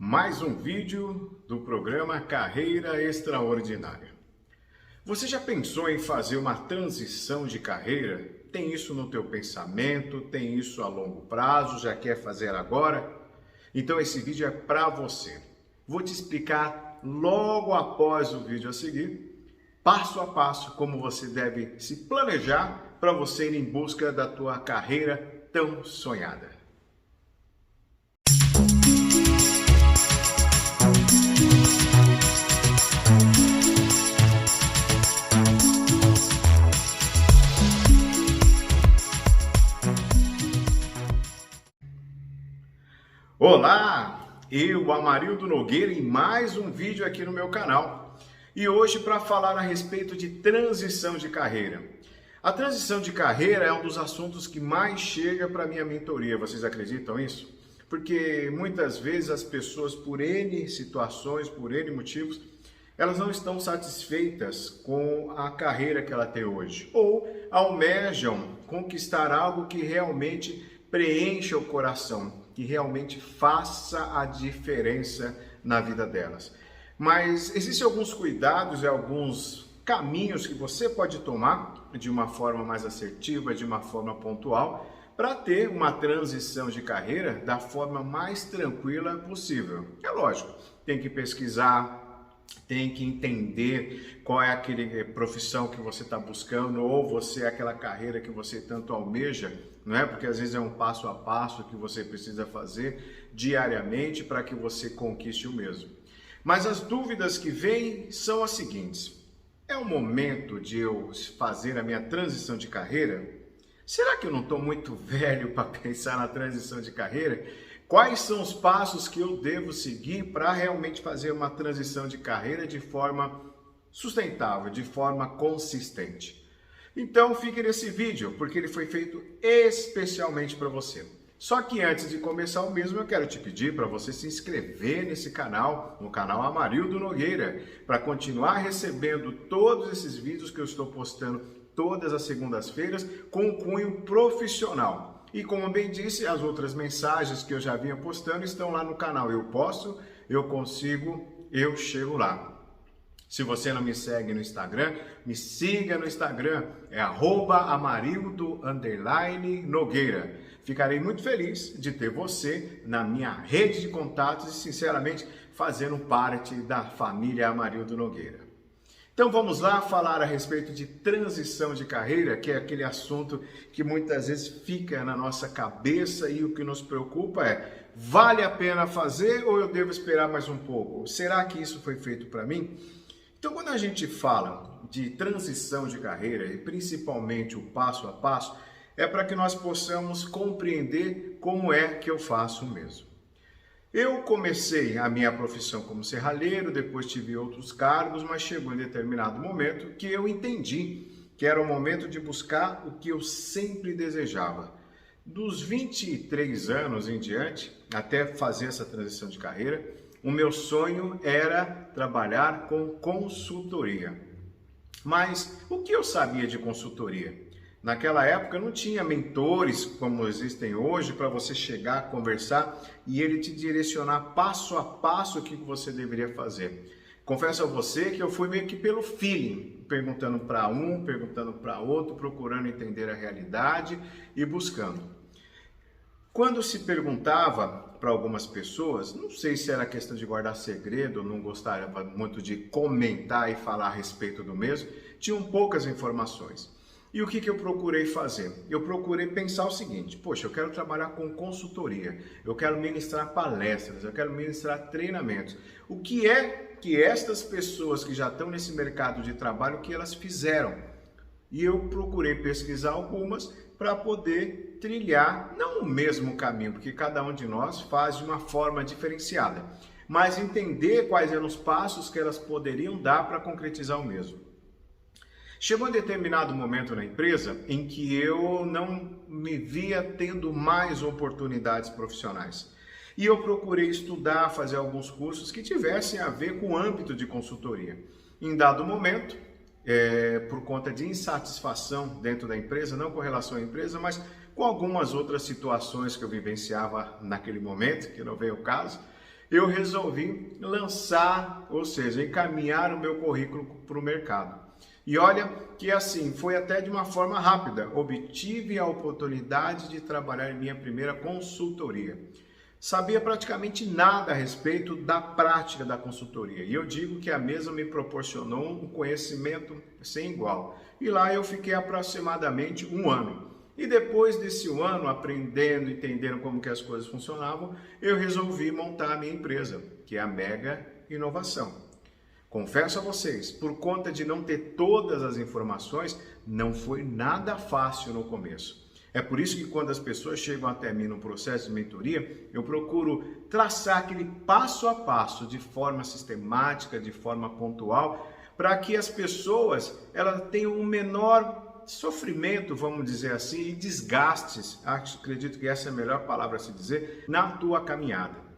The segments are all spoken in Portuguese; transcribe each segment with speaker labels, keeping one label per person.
Speaker 1: Mais um vídeo do programa Carreira Extraordinária. Você já pensou em fazer uma transição de carreira? Tem isso no teu pensamento? Tem isso a longo prazo? Já quer fazer agora? Então esse vídeo é para você. Vou te explicar logo após o vídeo a seguir, passo a passo, como você deve se planejar para você ir em busca da tua carreira tão sonhada. Olá, eu, Amarildo Nogueira, em mais um vídeo aqui no meu canal. E hoje para falar a respeito de transição de carreira. A transição de carreira é um dos assuntos que mais chega para a minha mentoria, vocês acreditam nisso? Porque muitas vezes as pessoas, por N situações, por N motivos, elas não estão satisfeitas com a carreira que ela tem hoje. Ou almejam conquistar algo que realmente preencha o coração, que realmente faça a diferença na vida delas. Mas existem alguns cuidados e alguns caminhos que você pode tomar de uma forma mais assertiva, de uma forma pontual, para ter uma transição de carreira da forma mais tranquila possível. É lógico, tem que pesquisar, tem que entender qual é aquela profissão que você está buscando ou você aquela carreira que você tanto almeja, não é? Porque às vezes é um passo a passo que você precisa fazer diariamente para que você conquiste o mesmo. Mas as dúvidas que vêm são as seguintes: é o momento de eu fazer a minha transição de carreira? Será que eu não estou muito velho para pensar na transição de carreira? Quais são os passos que eu devo seguir para realmente fazer uma transição de carreira de forma sustentável, de forma consistente? Então fique nesse vídeo, porque ele foi feito especialmente para você. Só que antes de começar o mesmo, eu quero te pedir para você se inscrever nesse canal, no canal Amarildo Nogueira, para continuar recebendo todos esses vídeos que eu estou postando todas as segundas-feiras com um cunho profissional. E como bem disse, as outras mensagens que eu já vinha postando estão lá no canal. Eu posso, eu consigo, eu chego lá. Se você não me segue no Instagram, me siga no Instagram, é @amarildo_nogueira. Ficarei muito feliz de ter você na minha rede de contatos e, sinceramente, fazendo parte da família Amarildo Nogueira. Então vamos lá falar a respeito de transição de carreira, que é aquele assunto que muitas vezes fica na nossa cabeça e o que nos preocupa é: vale a pena fazer ou eu devo esperar mais um pouco? Será que isso foi feito para mim? Então quando a gente fala de transição de carreira e principalmente o passo a passo, é para que nós possamos compreender como é que eu faço mesmo. Eu comecei a minha profissão como serralheiro, depois tive outros cargos, mas chegou em determinado momento que eu entendi que era o momento de buscar o que eu sempre desejava. Dos 23 anos em diante, até fazer essa transição de carreira, o meu sonho era trabalhar com consultoria. Mas o que eu sabia de consultoria? Naquela época não tinha mentores como existem hoje para você chegar, conversar e ele te direcionar passo a passo o que você deveria fazer. Confesso a você que eu fui meio que pelo feeling, perguntando para um, perguntando para outro, procurando entender a realidade e buscando. Quando se perguntava para algumas pessoas, não sei se era questão de guardar segredo, não gostava muito de comentar e falar a respeito do mesmo, tinham poucas informações. E o que eu procurei fazer? Eu procurei pensar o seguinte: poxa, eu quero trabalhar com consultoria, eu quero ministrar palestras, eu quero ministrar treinamentos. O que é que estas pessoas que já estão nesse mercado de trabalho, o que elas fizeram? E eu procurei pesquisar algumas para poder trilhar, não o mesmo caminho, porque cada um de nós faz de uma forma diferenciada, mas entender quais eram os passos que elas poderiam dar para concretizar o mesmo. Chegou um determinado momento na empresa em que eu não me via tendo mais oportunidades profissionais. E eu procurei estudar, fazer alguns cursos que tivessem a ver com o âmbito de consultoria. Em dado momento, por conta de insatisfação dentro da empresa, não com relação à empresa, mas com algumas outras situações que eu vivenciava naquele momento, que não veio ao caso, eu resolvi lançar, ou seja, encaminhar o meu currículo para o mercado. E olha que assim, foi até de uma forma rápida, obtive a oportunidade de trabalhar em minha primeira consultoria. Sabia praticamente nada a respeito da prática da consultoria e eu digo que a mesma me proporcionou um conhecimento sem igual. E lá eu fiquei aproximadamente um ano. E depois desse um ano, aprendendo, entendendo como que as coisas funcionavam, eu resolvi montar a minha empresa, que é a Mega Inovação. Confesso a vocês, por conta de não ter todas as informações, não foi nada fácil no começo. É por isso que quando as pessoas chegam até mim no processo de mentoria, eu procuro traçar aquele passo a passo, de forma sistemática, de forma pontual, para que as pessoas elas tenham um menor sofrimento, vamos dizer assim, e desgastes, acredito que essa é a melhor palavra a se dizer, na tua caminhada.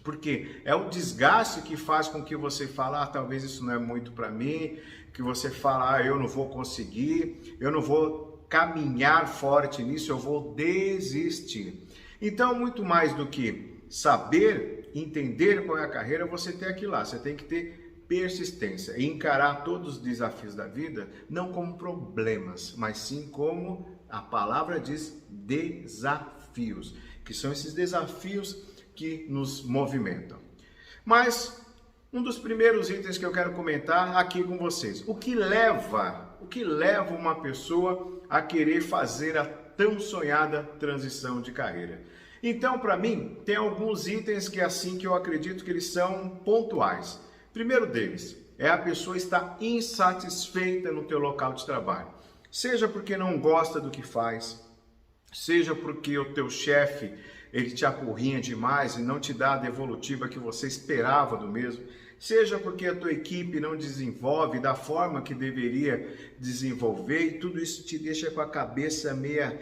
Speaker 1: Porque é o desgaste que faz com que você fale, talvez isso não é muito para mim, que você fala, eu não vou conseguir, eu não vou caminhar forte nisso, eu vou desistir. Então, muito mais do que saber, entender qual é a carreira, você tem aquilo lá, você tem que ter persistência e encarar todos os desafios da vida, não como problemas, mas sim como a palavra diz, desafios, que são esses desafios que nos movimentam. Mas um dos primeiros itens que eu quero comentar aqui com vocês, o que leva uma pessoa a querer fazer a tão sonhada transição de carreira? Então, para mim, tem alguns itens que eu acredito que eles são pontuais. Primeiro deles é a pessoa estar insatisfeita no teu local de trabalho, seja porque não gosta do que faz, seja porque o teu chefe ele te apurrinha demais e não te dá a devolutiva que você esperava do mesmo, seja porque a tua equipe não desenvolve da forma que deveria desenvolver e tudo isso te deixa com a cabeça meia,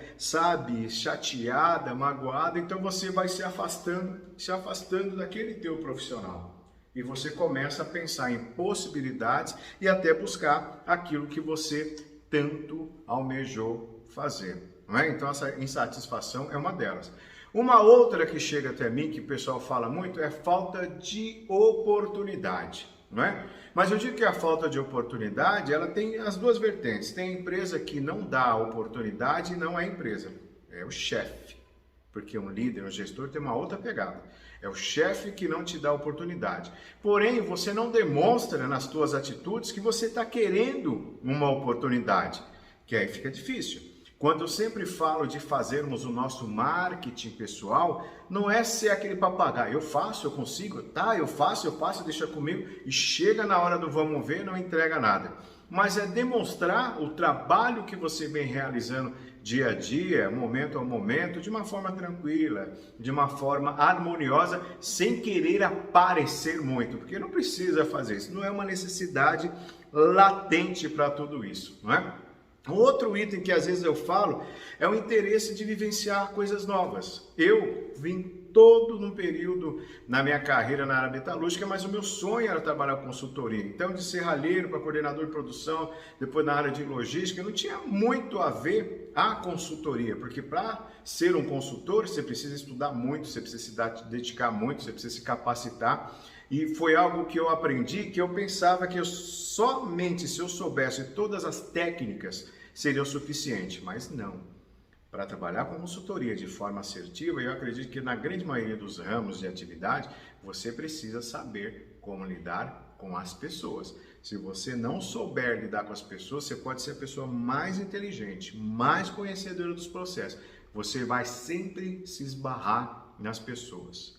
Speaker 1: chateada, magoada, então você vai se afastando daquele teu profissional. E você começa a pensar em possibilidades e até buscar aquilo que você tanto almejou fazer, não é? Então essa insatisfação é uma delas. Uma outra que chega até mim, que o pessoal fala muito, é falta de oportunidade, não é? Mas eu digo que a falta de oportunidade, ela tem as duas vertentes. Tem a empresa que não dá oportunidade e não é a empresa, é o chefe. Porque um líder, um gestor tem uma outra pegada. É o chefe que não te dá oportunidade. Porém, você não demonstra nas suas atitudes que você está querendo uma oportunidade, que aí fica difícil. Quando eu sempre falo de fazermos o nosso marketing pessoal, não é ser aquele papagaio, eu faço, eu consigo, eu faço, deixa comigo, e chega na hora do vamos ver, não entrega nada. Mas é demonstrar o trabalho que você vem realizando dia a dia, momento a momento, de uma forma tranquila, de uma forma harmoniosa, sem querer aparecer muito, porque não precisa fazer isso, não é uma necessidade latente para tudo isso, não é? Outro item que às vezes eu falo é o interesse de vivenciar coisas novas. Eu vim todo num período na minha carreira na área metalúrgica, mas o meu sonho era trabalhar com consultoria. Então, de serralheiro para coordenador de produção, depois na área de logística, não tinha muito a ver a consultoria, porque para ser um consultor você precisa estudar muito, você precisa se dedicar muito, você precisa se capacitar. E foi algo que eu aprendi, que eu pensava que somente se eu soubesse todas as técnicas seria o suficiente, mas não. Para trabalhar com consultoria de forma assertiva, eu acredito que na grande maioria dos ramos de atividade, você precisa saber como lidar com as pessoas. Se você não souber lidar com as pessoas, você pode ser a pessoa mais inteligente, mais conhecedora dos processos. Você vai sempre se esbarrar nas pessoas.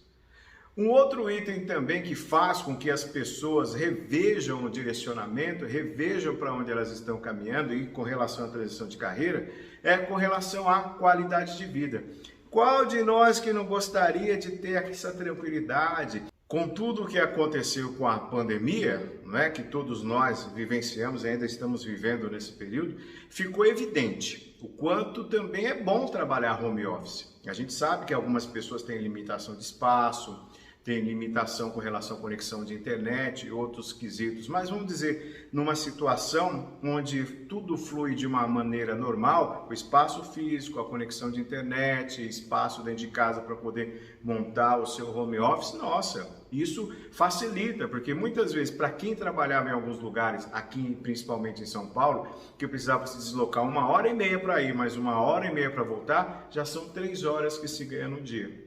Speaker 1: Um outro item também que faz com que as pessoas revejam o direcionamento, revejam para onde elas estão caminhando e com relação à transição de carreira, é com relação à qualidade de vida. Qual de nós que não gostaria de ter essa tranquilidade? Com tudo o que aconteceu com a pandemia, né, que todos nós vivenciamos e ainda estamos vivendo nesse período, ficou evidente o quanto também é bom trabalhar home office. A gente sabe que algumas pessoas têm limitação de espaço, tem limitação com relação à conexão de internet e outros quesitos, mas vamos dizer, numa situação onde tudo flui de uma maneira normal, o espaço físico, a conexão de internet, espaço dentro de casa para poder montar o seu home office, nossa, isso facilita, porque muitas vezes, para quem trabalhava em alguns lugares, aqui principalmente em São Paulo, que eu precisava se deslocar 1h30 para ir, mais 1h30 para voltar, já são 3 horas que se ganha no dia.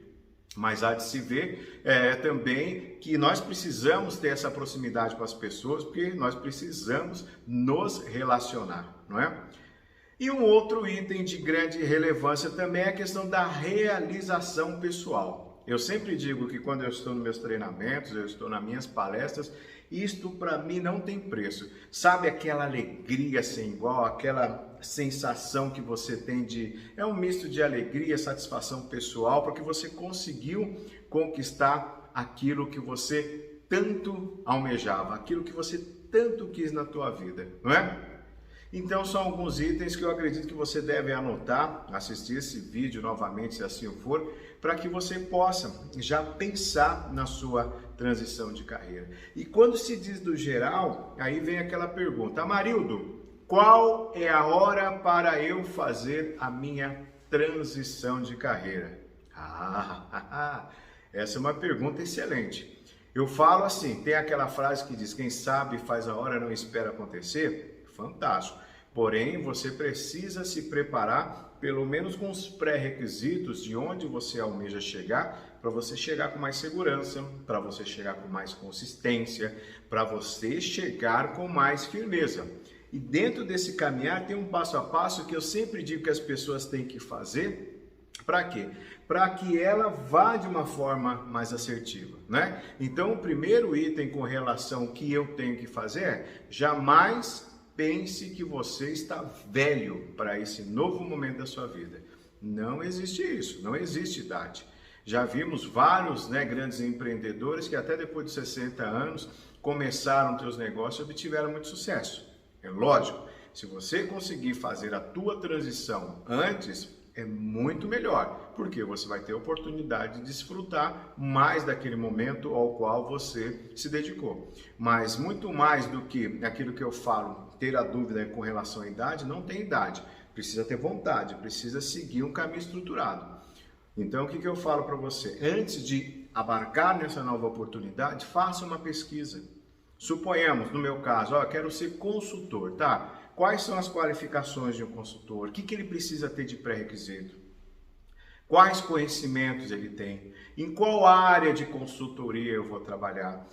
Speaker 1: Mas há de se ver também que nós precisamos ter essa proximidade com as pessoas, porque nós precisamos nos relacionar, não é? E um outro item de grande relevância também é a questão da realização pessoal. Eu sempre digo que quando eu estou nos meus treinamentos, eu estou nas minhas palestras, isto para mim não tem preço. Sabe aquela alegria sem igual, aquela sensação que você tem é um misto de alegria, satisfação pessoal, porque você conseguiu conquistar aquilo que você tanto almejava, aquilo que você tanto quis na tua vida, não é? Então são alguns itens que eu acredito que você deve anotar, assistir esse vídeo novamente, se assim for, para que você possa já pensar na sua transição de carreira. E quando se diz do geral, aí vem aquela pergunta: Amarildo, qual é a hora para eu fazer a minha transição de carreira? Essa é uma pergunta excelente. Eu falo assim, tem aquela frase que diz, quem sabe faz a hora, não espera acontecer. Fantástico. Porém, você precisa se preparar, pelo menos com os pré-requisitos de onde você almeja chegar, para você chegar com mais segurança, para você chegar com mais consistência, para você chegar com mais firmeza. E dentro desse caminhar tem um passo a passo que eu sempre digo que as pessoas têm que fazer. Para quê? Para que ela vá de uma forma mais assertiva, né? Então, o primeiro item com relação que eu tenho que fazer é jamais pense que você está velho para esse novo momento da sua vida. Não existe isso, não existe idade. Já vimos vários grandes empreendedores que até depois de 60 anos começaram seus negócios e obtiveram muito sucesso. É lógico, se você conseguir fazer a tua transição antes, é muito melhor, porque você vai ter a oportunidade de desfrutar mais daquele momento ao qual você se dedicou. Mas muito mais do que aquilo que eu falo, ter a dúvida com relação à idade, não tem idade. Precisa ter vontade, precisa seguir um caminho estruturado. Então, o que eu falo para você? Antes de abarcar nessa nova oportunidade, faça uma pesquisa. Suponhamos, no meu caso, quero ser consultor, tá? Quais são as qualificações de um consultor? O que ele precisa ter de pré-requisito? Quais conhecimentos ele tem? Em qual área de consultoria eu vou trabalhar?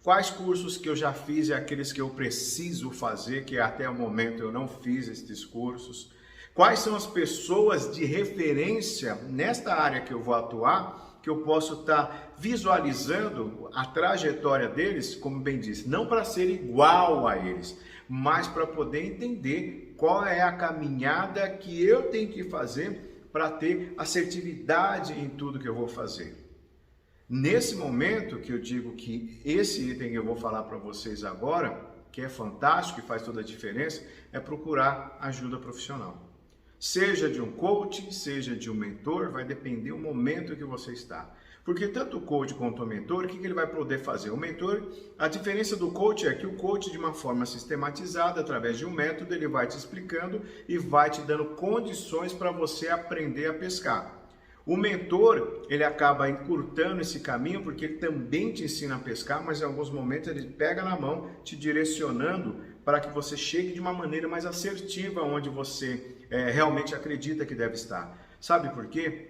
Speaker 1: Quais cursos que eu já fiz e aqueles que eu preciso fazer, que até o momento eu não fiz esses cursos? Quais são as pessoas de referência nesta área que eu vou atuar, que eu posso estar visualizando a trajetória deles, como bem disse, não para ser igual a eles, mas para poder entender qual é a caminhada que eu tenho que fazer para ter assertividade em tudo que eu vou fazer. Nesse momento que eu digo que esse item que eu vou falar para vocês agora, que é fantástico e faz toda a diferença, é procurar ajuda profissional. Seja de um coach, seja de um mentor, vai depender do momento que você está. Porque tanto o coach quanto o mentor, o que ele vai poder fazer? O mentor, a diferença do coach é que o coach, de uma forma sistematizada, através de um método, ele vai te explicando e vai te dando condições para você aprender a pescar. O mentor, ele acaba encurtando esse caminho, porque ele também te ensina a pescar, mas em alguns momentos ele pega na mão, te direcionando para que você chegue de uma maneira mais assertiva, onde você realmente acredita que deve estar. Sabe por quê?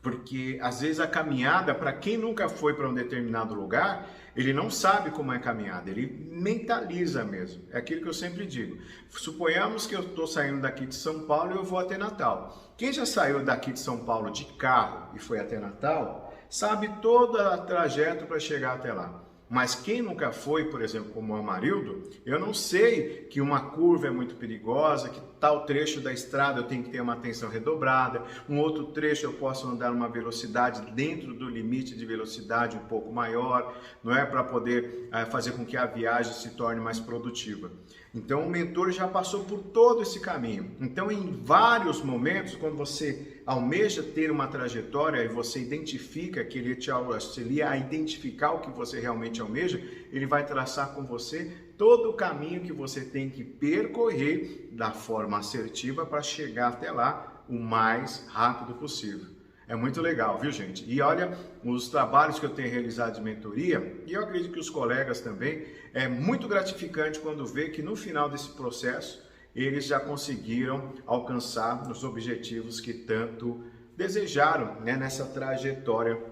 Speaker 1: Porque às vezes a caminhada, para quem nunca foi para um determinado lugar, ele não sabe como é a caminhada, ele mentaliza mesmo. É aquilo que eu sempre digo. Suponhamos que eu estou saindo daqui de São Paulo e eu vou até Natal. Quem já saiu daqui de São Paulo de carro e foi até Natal, sabe todo o trajeto para chegar até lá. Mas quem nunca foi, por exemplo, como o Amarildo, eu não sei que uma curva é muito perigosa, que tal trecho da estrada eu tenho que ter uma atenção redobrada, um outro trecho eu posso andar numa velocidade dentro do limite de velocidade um pouco maior, não é, para poder fazer com que a viagem se torne mais produtiva. Então o mentor já passou por todo esse caminho. Então em vários momentos, quando você almeja ter uma trajetória e você identifica que ele te auxilia a identificar o que você realmente almeja, ele vai traçar com você todo o caminho que você tem que percorrer da forma assertiva para chegar até lá o mais rápido possível. É muito legal, viu, gente? E olha, os trabalhos que eu tenho realizado de mentoria, e eu acredito que os colegas também, é muito gratificante quando vê que no final desse processo, eles já conseguiram alcançar os objetivos que tanto desejaram, né, nessa trajetória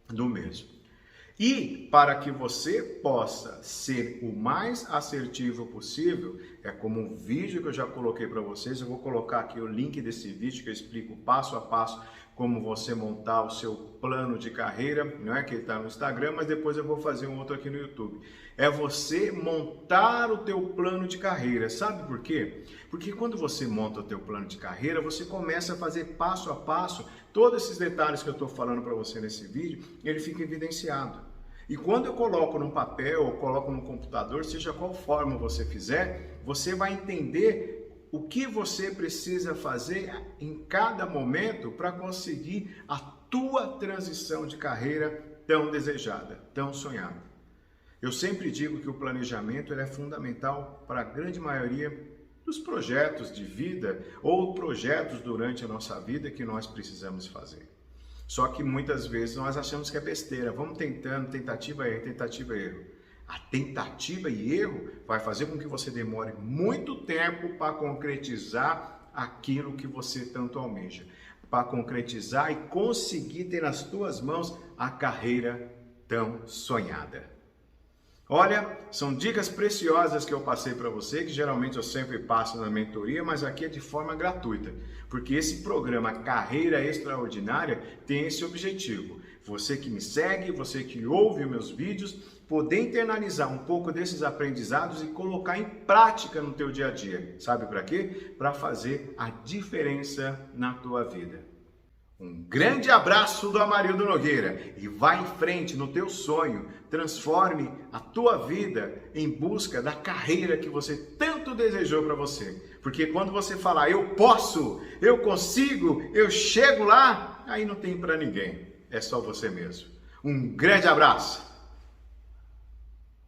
Speaker 1: do mesmo. E para que você possa ser o mais assertivo possível, é como um vídeo que eu já coloquei para vocês, eu vou colocar aqui o link desse vídeo que eu explico passo a passo como você montar o seu plano de carreira, não é que ele está no Instagram, mas depois eu vou fazer um outro aqui no YouTube. É você montar o teu plano de carreira, sabe por quê? Porque quando você monta o teu plano de carreira, você começa a fazer passo a passo, todos esses detalhes que eu estou falando para você nesse vídeo, ele fica evidenciado. E quando eu coloco no papel ou coloco no computador, seja qual forma você fizer, você vai entender o que você precisa fazer em cada momento para conseguir a tua transição de carreira tão desejada, tão sonhada. Eu sempre digo que o planejamento ele é fundamental para a grande maioria dos projetos de vida ou projetos durante a nossa vida que nós precisamos fazer. Só que muitas vezes nós achamos que é besteira, vamos tentando, tentativa e erro. A tentativa e erro vai fazer com que você demore muito tempo para concretizar aquilo que você tanto almeja, para concretizar e conseguir ter nas tuas mãos a carreira tão sonhada. Olha, são dicas preciosas que eu passei para você, que geralmente eu sempre passo na mentoria, mas aqui é de forma gratuita, porque esse programa Carreira Extraordinária tem esse objetivo. Você que me segue, você que ouve meus vídeos, poder internalizar um pouco desses aprendizados e colocar em prática no teu dia a dia. Sabe para quê? Para fazer a diferença na tua vida. Um grande abraço do Amarildo Nogueira e vá em frente no teu sonho, transforme a tua vida em busca da carreira que você tanto desejou para você. Porque quando você falar eu posso, eu consigo, eu chego lá, aí não tem para ninguém, é só você mesmo. Um grande abraço!